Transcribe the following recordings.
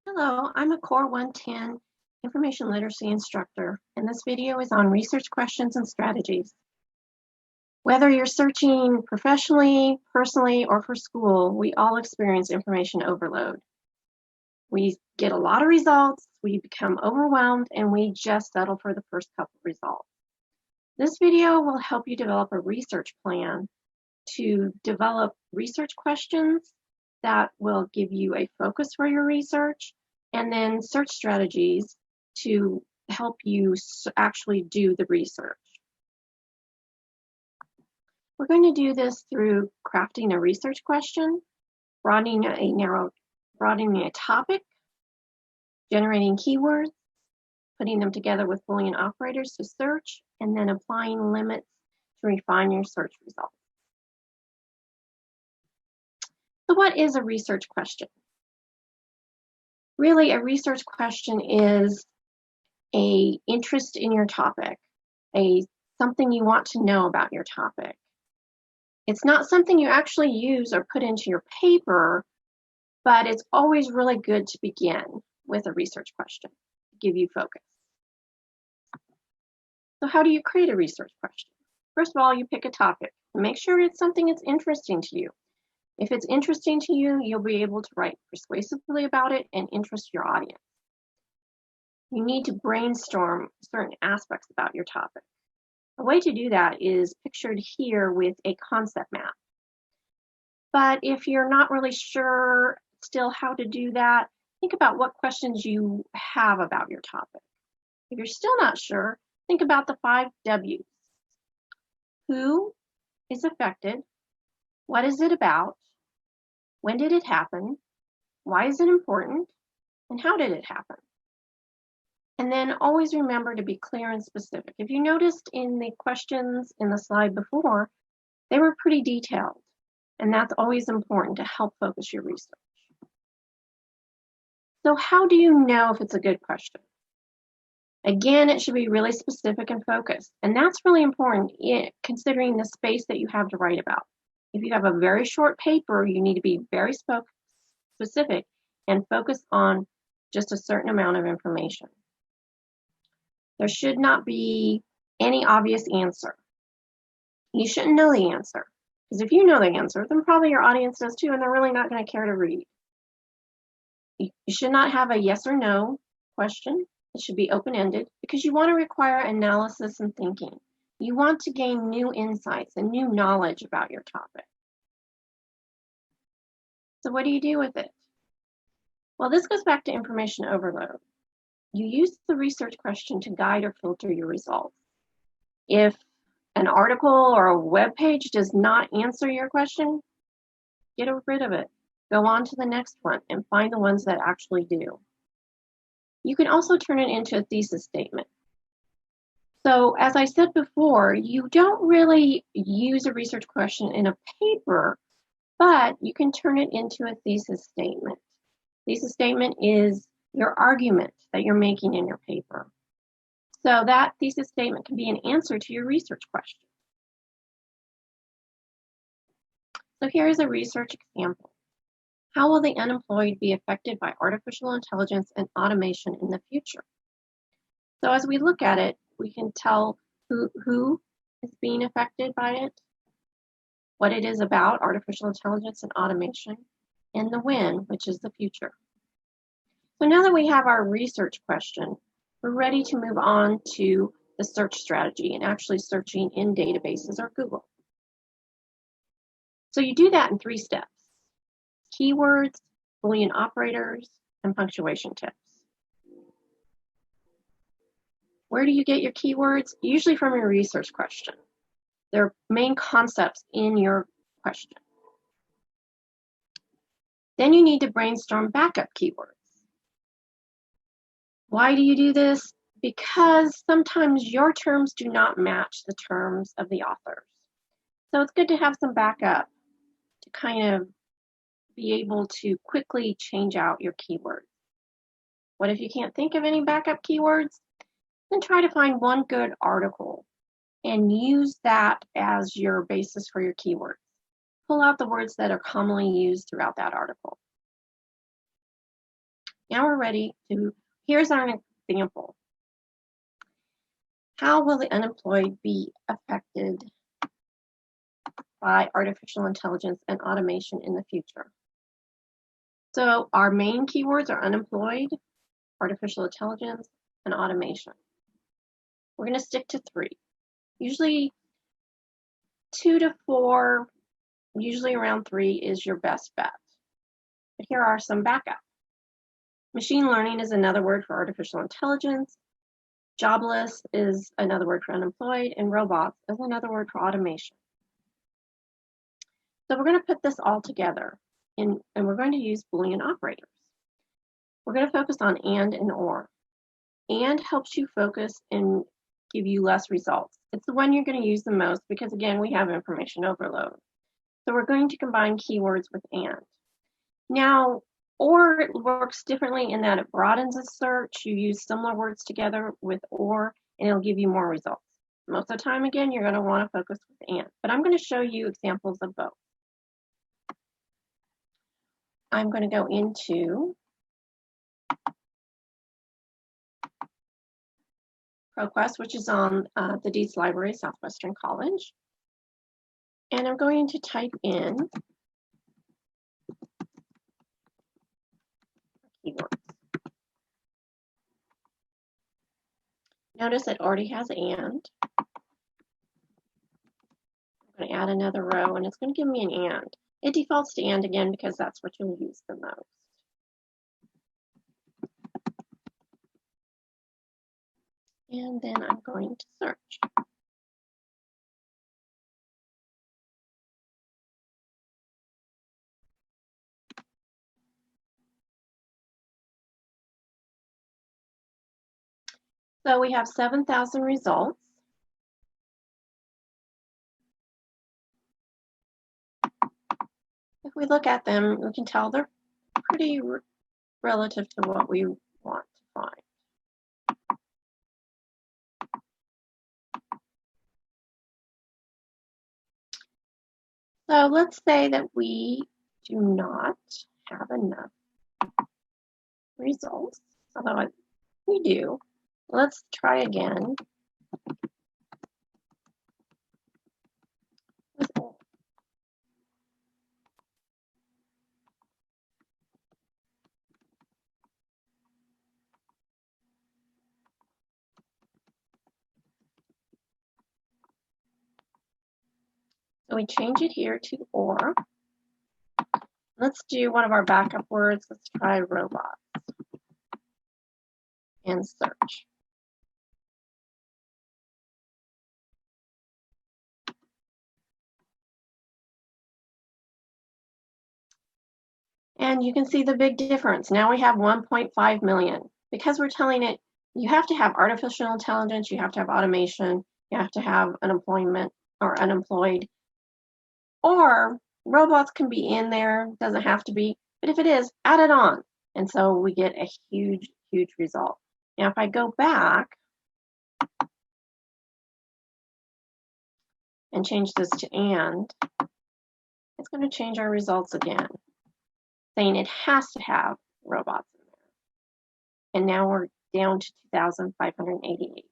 Hello, I'm a Core 110 Information Literacy instructor, and this video is on research questions and strategies. Whether you're searching professionally, personally, or for school, we all experience information overload. We get a lot of results, we become overwhelmed, and we just settle for the first couple results. This video will help you develop a research plan to develop research questions that will give you a focus for your research, and then search strategies to help you actually do the research. We're going to do this through crafting a research question, broadening a topic, generating keywords, putting them together with Boolean operators to search, and then applying limits to refine your search results. So what is a research question? Really, a research question is an interest in your topic, something you want to know about your topic. It's not something you actually use or put into your paper, but it's always really good to begin with a research question to give you focus. So how do you create a research question? First of all, you pick a topic. Make sure it's something that's interesting to you. If it's interesting to you, you'll be able to write persuasively about it and interest your audience. You need to brainstorm certain aspects about your topic. A way to do that is pictured here with a concept map. But if you're not really sure still how to do that, think about what questions you have about your topic. If you're still not sure, think about the 5 W's. Who is affected? What is it about? When did it happen? Why is it important? And how did it happen? And then always remember to be clear and specific. If you noticed in the questions in the slide before, they were pretty detailed. And that's always important to help focus your research. So how do you know if it's a good question? Again, it should be really specific and focused. And that's really important considering the space that you have to write about. If you have a very short paper, you need to be very specific and focus on just a certain amount of information. There should not be any obvious answer. You shouldn't know the answer, because if you know the answer, then probably your audience does too, and they're really not going to care to read. You should not have a yes or no question. It should be open-ended, because you want to require analysis and thinking. You want to gain new insights and new knowledge about your topic. So what do you do with it? Well, this goes back to information overload. You use the research question to guide or filter your results. If an article or a web page does not answer your question, get rid of it. Go on to the next one and find the ones that actually do. You can also turn it into a thesis statement. So as I said before, you don't really use a research question in a paper, but you can turn it into a thesis statement. Thesis statement is your argument that you're making in your paper. So that thesis statement can be an answer to your research question. So here is a research example. How will the unemployed be affected by artificial intelligence and automation in the future? So as we look at it, we can tell who is being affected by it, what it is about, artificial intelligence and automation, and the when, which is the future. So now that we have our research question, we're ready to move on to the search strategy and actually searching in databases or Google. So you do that in 3 steps: keywords, Boolean operators, and punctuation tips. Where do you get your keywords? Usually from your research question. They're main concepts in your question. Then you need to brainstorm backup keywords. Why do you do this? Because sometimes your terms do not match the terms of the authors. So it's good to have some backup to kind of be able to quickly change out your keywords. What if you can't think of any backup keywords? Then try to find one good article and use that as your basis for your keywords. Pull out the words that are commonly used throughout that article. Now we're ready to, here's our example. How will the unemployed be affected by artificial intelligence and automation in the future? So our main keywords are unemployed, artificial intelligence, and automation. We're going to stick to 3. Usually 2 to 4, usually around 3 is your best bet. But here are some backup. Machine learning is another word for artificial intelligence. Jobless is another word for unemployed, and robots is another word for automation. So we're going to put this all together, and we're going to use Boolean operators. We're going to focus on and or. And helps you focus and give you less results. It's the one you're going to use the most because, again, we have information overload. So we're going to combine keywords with and. Now, or it works differently in that it broadens a search. You use similar words together with or, and it'll give you more results. Most of the time, again, you're going to want to focus with and. But I'm going to show you examples of both. I'm going to go into ProQuest, which is on the Deeds Library, Southwestern College. And I'm going to type in keywords. Notice it already has and. I'm going to add another row, and it's going to give me an and. It defaults to and again because that's what you'll use the most. And then I'm going to search. So we have 7,000 results. If we look at them, we can tell they're pretty relative to what we want to find. So let's say that we do not have enough results, although we do. Let's try again. So we change it here to or. Let's do one of our backup words. Let's try robots and search. And you can see the big difference. Now we have 1.5 million. Because we're telling it, you have to have artificial intelligence, you have to have automation, you have to have unemployment or unemployed. Or robots can be in there, doesn't have to be, but if it is, add it on. And so we get a huge, huge result. Now if I go back and change this to and, it's going to change our results again, saying it has to have robots in there. And now we're down to 2,588.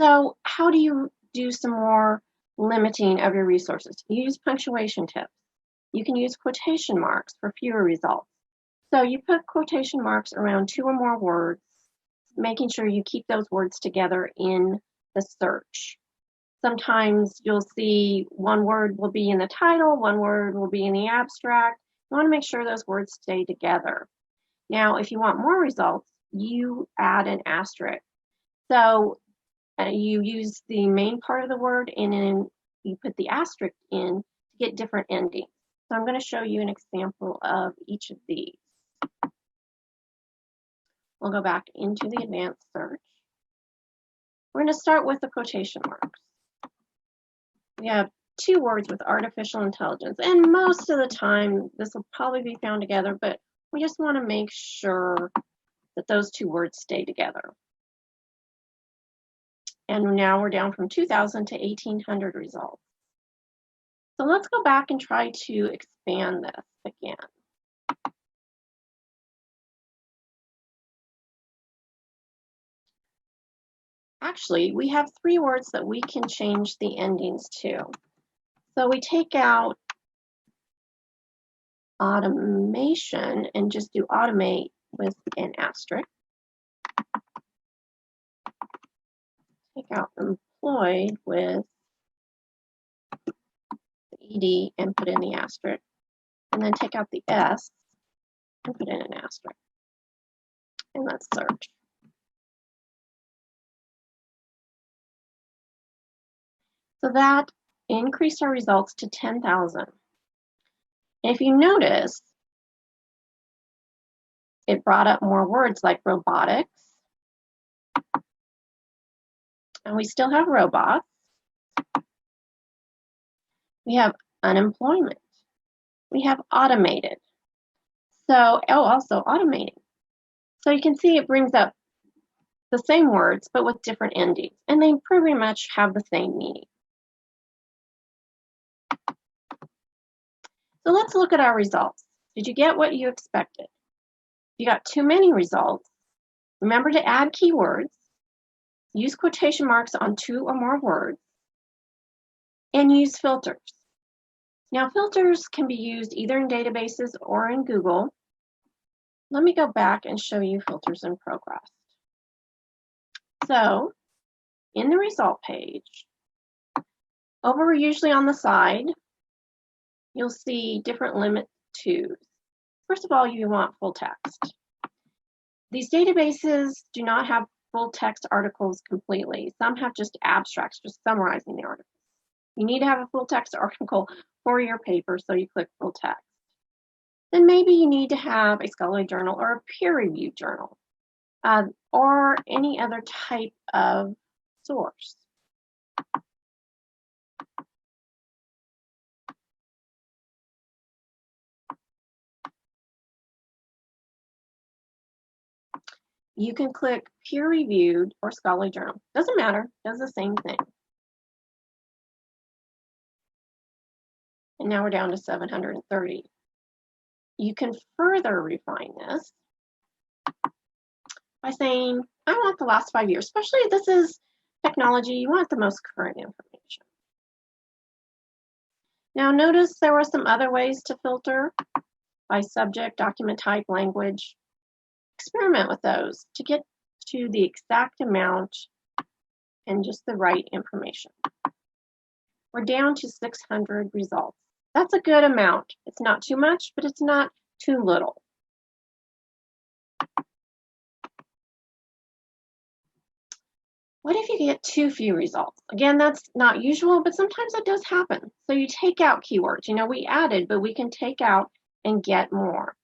So how do you do some more limiting of your resources? You use punctuation tips. You can use quotation marks for fewer results. So you put quotation marks around 2 or more words, making sure you keep those words together in the search. Sometimes you'll see one word will be in the title, one word will be in the abstract. You want to make sure those words stay together. Now, if you want more results, you add an asterisk. So you use the main part of the word and then you put the asterisk in to get different endings. So I'm going to show you an example of each of these. We'll go back into the advanced search. We're going to start with the quotation marks. We have 2 words with artificial intelligence, and most of the time this will probably be found together, but we just want to make sure that those 2 words stay together. And now we're down from 2,000 to 1,800 results. So let's go back and try to expand this again. Actually, we have 3 words that we can change the endings to. So we take out automation and just do automate with an asterisk. Take out employed with the ed and put in the asterisk. And then take out the s and put in an asterisk. And let's search. So that increased our results to 10,000. If you notice, it brought up more words like robotics, and we still have robots. We have unemployment. We have automated. So, also automating. So you can see it brings up the same words, but with different endings, and they pretty much have the same meaning. So let's look at our results. Did you get what you expected? If you got too many results, remember to add keywords, use quotation marks on 2 or more words, and use filters. Now, filters can be used either in databases or in Google. Let me go back and show you filters in progress. So, in the result page, over usually on the side, you'll see different limit twos. First of all, you want full text. These databases do not have full text articles completely. Some have just abstracts, just summarizing the article. You need to have a full text article for your paper, so you click full text. Then maybe you need to have a scholarly journal or a peer-reviewed journal, or any other type of source. You can click peer-reviewed or scholarly journal. Doesn't matter, does the same thing. And now we're down to 730. You can further refine this by saying, I want the last 5 years, especially if this is technology, you want the most current information. Now notice there were some other ways to filter by subject, document type, language. Experiment with those to get to the exact amount and just the right information. We're down to 600 results. That's a good amount. It's not too much, but it's not too little. What if you get too few results? Again, that's not usual, but sometimes it does happen. So you take out keywords. You know, we added, but we can take out and get more.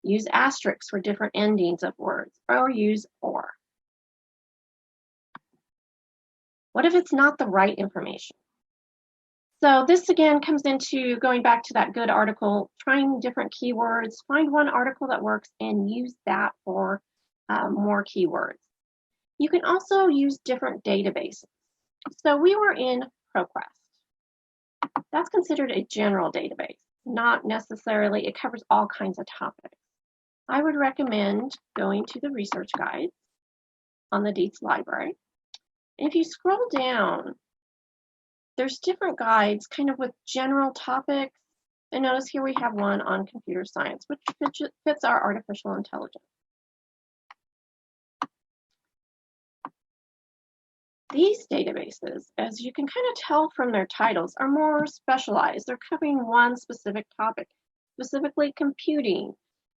Use asterisks for different endings of words, or use or. What if it's not the right information? So this again comes into going back to that good article, trying different keywords, find one article that works and use that for more keywords. You can also use different databases. So we were in ProQuest. That's considered a general database, not necessarily, it covers all kinds of topics. I would recommend going to the research guides on the Dietz Library. And if you scroll down, there's different guides kind of with general topics. And notice here we have one on computer science, which fits our artificial intelligence. These databases, as you can kind of tell from their titles, are more specialized. They're covering one specific topic, specifically computing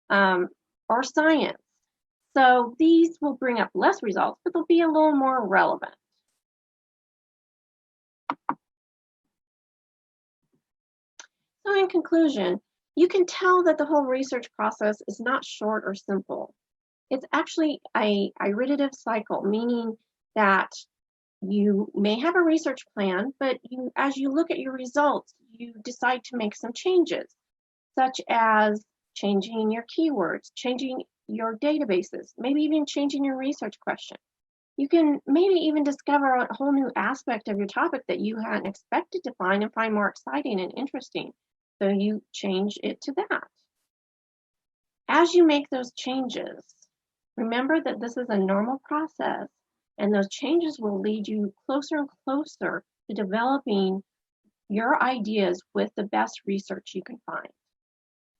or science. So these will bring up less results, but they'll be a little more relevant. So in conclusion, you can tell that the whole research process is not short or simple. It's actually a iterative cycle, meaning that you may have a research plan, but as you look at your results, you decide to make some changes, such as changing your keywords, changing your databases, maybe even changing your research question. You can maybe even discover a whole new aspect of your topic that you hadn't expected to find and find more exciting and interesting. So you change it to that. As you make those changes, remember that this is a normal process, and those changes will lead you closer and closer to developing your ideas with the best research you can find.